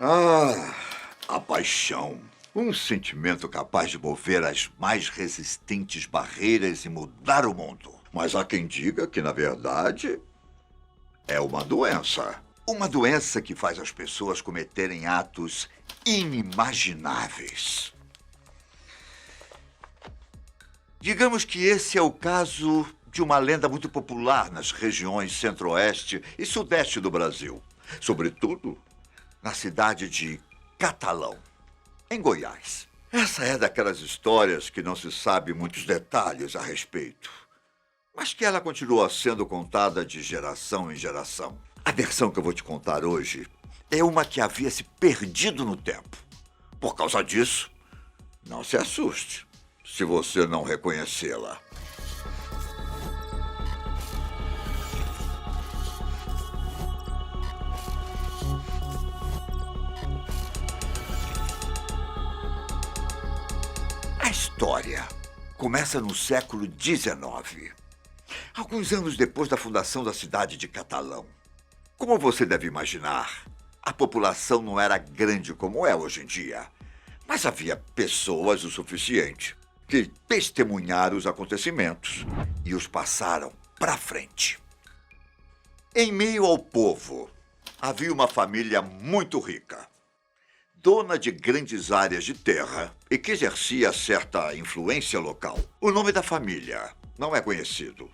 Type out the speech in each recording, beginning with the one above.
Ah, a paixão. Um sentimento capaz de mover as mais resistentes barreiras e mudar o mundo. Mas há quem diga que, na verdade, é uma doença. Uma doença que faz as pessoas cometerem atos inimagináveis. Digamos que esse é o caso de uma lenda muito popular nas regiões centro-oeste e sudeste do Brasil. Sobretudo na cidade de Catalão, em Goiás. Essa é daquelas histórias que não se sabe muitos detalhes a respeito, mas que ela continua sendo contada de geração em geração. A versão que eu vou te contar hoje é uma que havia se perdido no tempo. Por causa disso, não se assuste se você não reconhecê-la. A história começa no século XIX, alguns anos depois da fundação da cidade de Catalão. Como você deve imaginar, a população não era grande como é hoje em dia, mas havia pessoas o suficiente que testemunharam os acontecimentos e os passaram para frente. Em meio ao povo, havia uma família muito rica, dona de grandes áreas de terra e que exercia certa influência local. O nome da família não é conhecido.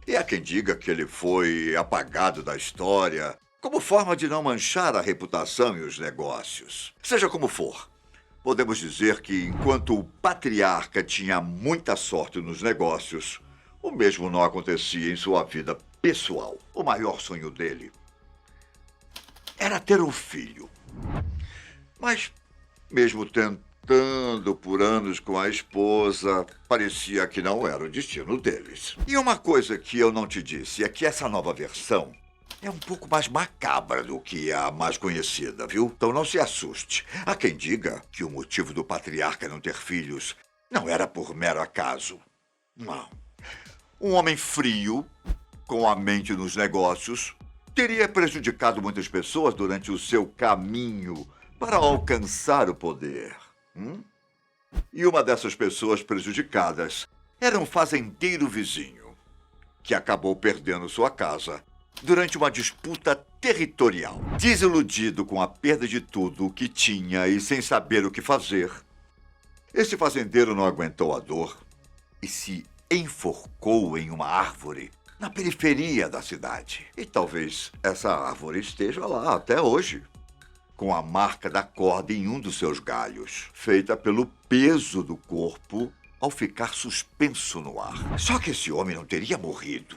E há quem diga que ele foi apagado da história como forma de não manchar a reputação e os negócios. Seja como for, podemos dizer que enquanto o patriarca tinha muita sorte nos negócios, o mesmo não acontecia em sua vida pessoal. O maior sonho dele era ter um filho. Mas, mesmo tentando por anos com a esposa, parecia que não era o destino deles. E uma coisa que eu não te disse é que essa nova versão é um pouco mais macabra do que a mais conhecida, viu? Então não se assuste. Há quem diga que o motivo do patriarca não ter filhos não era por mero acaso. Não. Um homem frio, com a mente nos negócios, teria prejudicado muitas pessoas durante o seu caminho para alcançar o poder. E uma dessas pessoas prejudicadas era um fazendeiro vizinho, que acabou perdendo sua casa durante uma disputa territorial. Desiludido com a perda de tudo o que tinha e sem saber o que fazer, esse fazendeiro não aguentou a dor e se enforcou em uma árvore na periferia da cidade. E talvez essa árvore esteja lá até hoje, com a marca da corda em um dos seus galhos, feita pelo peso do corpo ao ficar suspenso no ar. Só que esse homem não teria morrido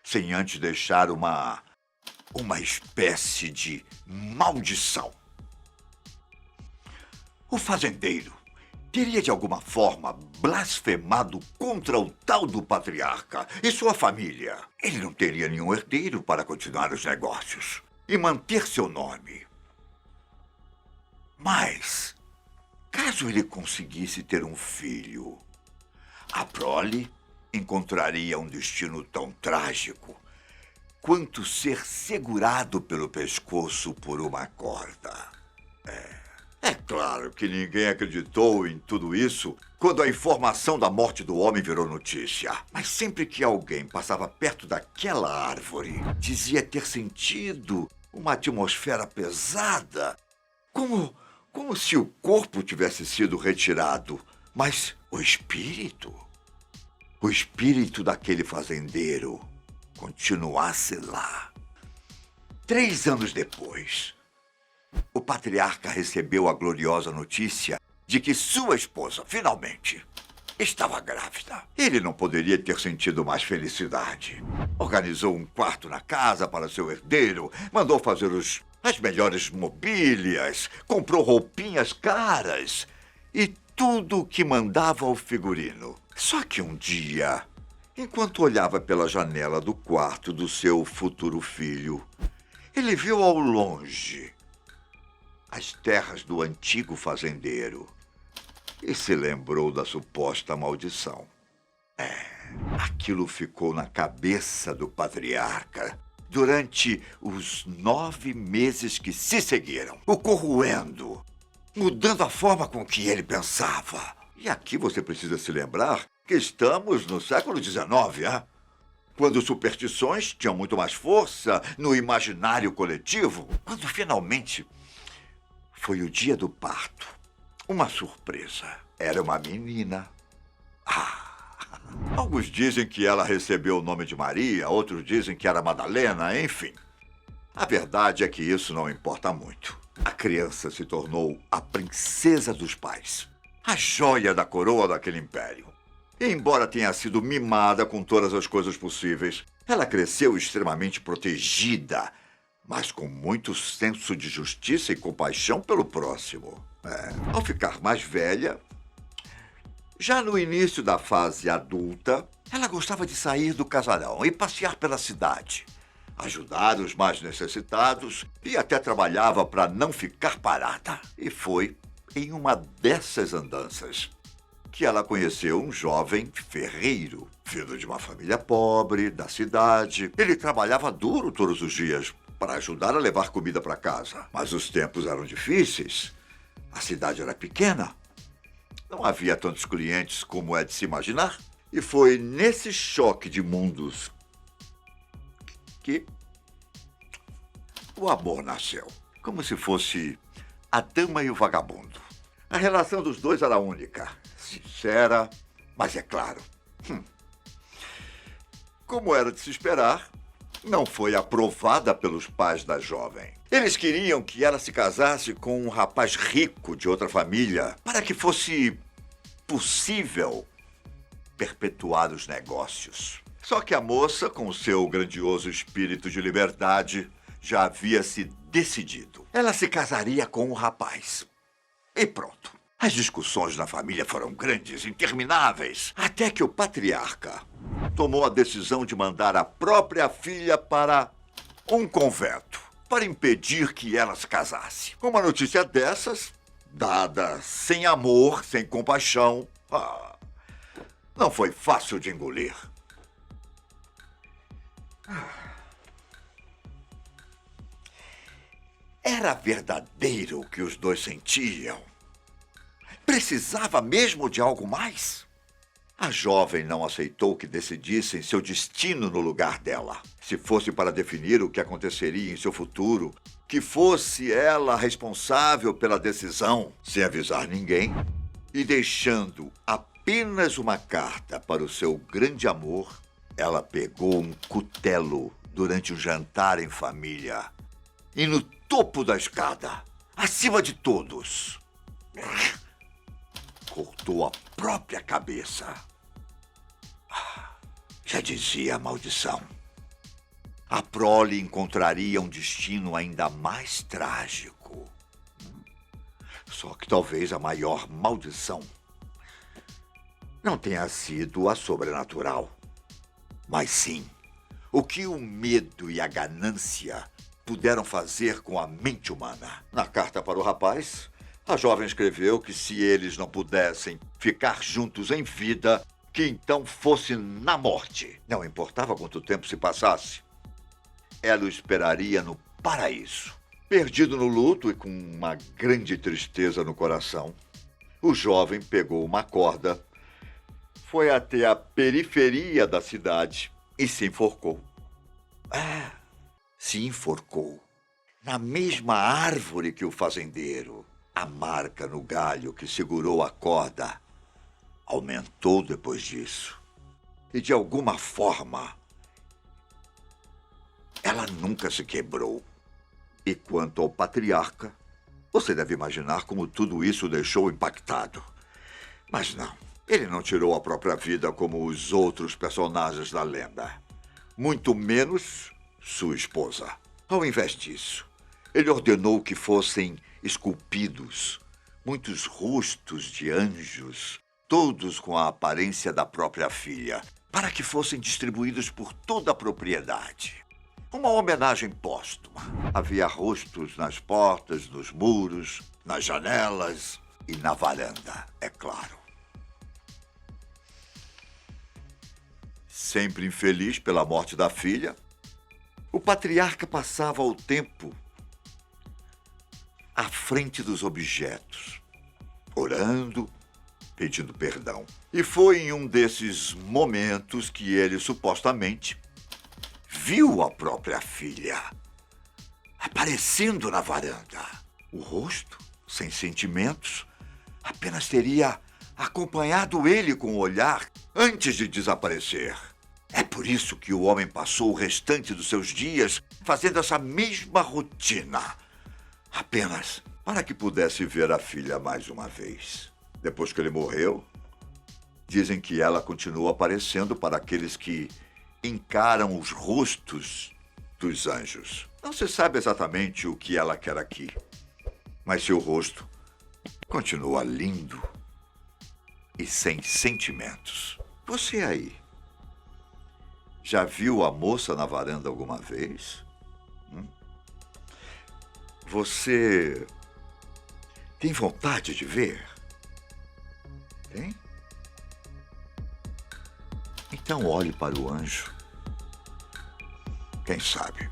sem antes deixar uma espécie de maldição. O fazendeiro teria de alguma forma blasfemado contra o tal do patriarca e sua família. Ele não teria nenhum herdeiro para continuar os negócios e manter seu nome. Mas, caso ele conseguisse ter um filho, a prole encontraria um destino tão trágico quanto ser segurado pelo pescoço por uma corda. É claro que ninguém acreditou em tudo isso quando a informação da morte do homem virou notícia. Mas sempre que alguém passava perto daquela árvore, dizia ter sentido uma atmosfera pesada, como se o corpo tivesse sido retirado, mas o espírito daquele fazendeiro continuasse lá. 3 anos depois, o patriarca recebeu a gloriosa notícia de que sua esposa, finalmente, estava grávida. Ele não poderia ter sentido mais felicidade. Organizou um quarto na casa para seu herdeiro, mandou fazer as melhores mobílias, comprou roupinhas caras e tudo o que mandava ao figurino. Só que um dia, enquanto olhava pela janela do quarto do seu futuro filho, ele viu ao longe as terras do antigo fazendeiro e se lembrou da suposta maldição. Aquilo ficou na cabeça do patriarca durante os 9 meses que se seguiram, o corroendo, mudando a forma com que ele pensava. E aqui você precisa se lembrar que estamos no século XIX, quando superstições tinham muito mais força no imaginário coletivo. Quando finalmente foi o dia do parto, uma surpresa. Era uma menina. Alguns dizem que ela recebeu o nome de Maria, outros dizem que era Madalena, enfim. A verdade é que isso não importa muito. A criança se tornou a princesa dos pais, a joia da coroa daquele império. E embora tenha sido mimada com todas as coisas possíveis, ela cresceu extremamente protegida, mas com muito senso de justiça e compaixão pelo próximo. Ao ficar mais velha, já no início da fase adulta, ela gostava de sair do casarão e passear pela cidade, ajudar os mais necessitados e até trabalhava para não ficar parada. E foi em uma dessas andanças que ela conheceu um jovem ferreiro, vindo de uma família pobre, da cidade. Ele trabalhava duro todos os dias para ajudar a levar comida para casa. Mas os tempos eram difíceis. A cidade era pequena. Não havia tantos clientes como é de se imaginar. E foi nesse choque de mundos que o amor nasceu. Como se fosse a dama e o vagabundo. A relação dos dois era única, sincera, mas é claro. Como era de se esperar, não foi aprovada pelos pais da jovem. Eles queriam que ela se casasse com um rapaz rico de outra família, para que fosse possível perpetuar os negócios. Só que a moça, com seu grandioso espírito de liberdade, já havia se decidido. Ela se casaria com um rapaz. E pronto. As discussões na família foram grandes, intermináveis, até que o patriarca tomou a decisão de mandar a própria filha para um convento, para impedir que ela se casasse. Uma notícia dessas, dada sem amor, sem compaixão, não foi fácil de engolir. Era verdadeiro o que os dois sentiam. Precisava mesmo de algo mais? A jovem não aceitou que decidissem seu destino no lugar dela. Se fosse para definir o que aconteceria em seu futuro, que fosse ela responsável pela decisão, sem avisar ninguém, e deixando apenas uma carta para o seu grande amor, ela pegou um cutelo durante um jantar em família. E no topo da escada, acima de todos, cortou a própria cabeça. Já dizia a maldição. A prole encontraria um destino ainda mais trágico. Só que talvez a maior maldição não tenha sido a sobrenatural, mas sim o que o medo e a ganância puderam fazer com a mente humana. Na carta para o rapaz, a jovem escreveu que se eles não pudessem ficar juntos em vida, que então fosse na morte. Não importava quanto tempo se passasse, ela o esperaria no paraíso. Perdido no luto e com uma grande tristeza no coração, o jovem pegou uma corda, foi até a periferia da cidade e se enforcou. Se enforcou na mesma árvore que o fazendeiro. A marca no galho que segurou a corda aumentou depois disso. E de alguma forma, ela nunca se quebrou. E quanto ao patriarca, você deve imaginar como tudo isso o deixou impactado. Mas não, ele não tirou a própria vida como os outros personagens da lenda. Muito menos sua esposa. Ao invés disso, ele ordenou que fossem esculpidos muitos rostos de anjos, todos com a aparência da própria filha, para que fossem distribuídos por toda a propriedade. Uma homenagem póstuma. Havia rostos nas portas, nos muros, nas janelas e na varanda, é claro. Sempre infeliz pela morte da filha, O patriarca passava o tempo à frente dos objetos, orando, pedindo perdão. E foi em um desses momentos que ele supostamente viu a própria filha aparecendo na varanda. O rosto, sem sentimentos, apenas teria acompanhado ele com o olhar antes de desaparecer. É por isso que o homem passou o restante dos seus dias fazendo essa mesma rotina, apenas para que pudesse ver a filha mais uma vez. Depois que ele morreu, dizem que ela continua aparecendo para aqueles que encaram os rostos dos anjos. Não se sabe exatamente o que ela quer aqui, mas seu rosto continua lindo e sem sentimentos. Você aí, já viu a moça na varanda alguma vez? Você tem vontade de ver? Tem? Então olhe para o anjo. Quem sabe?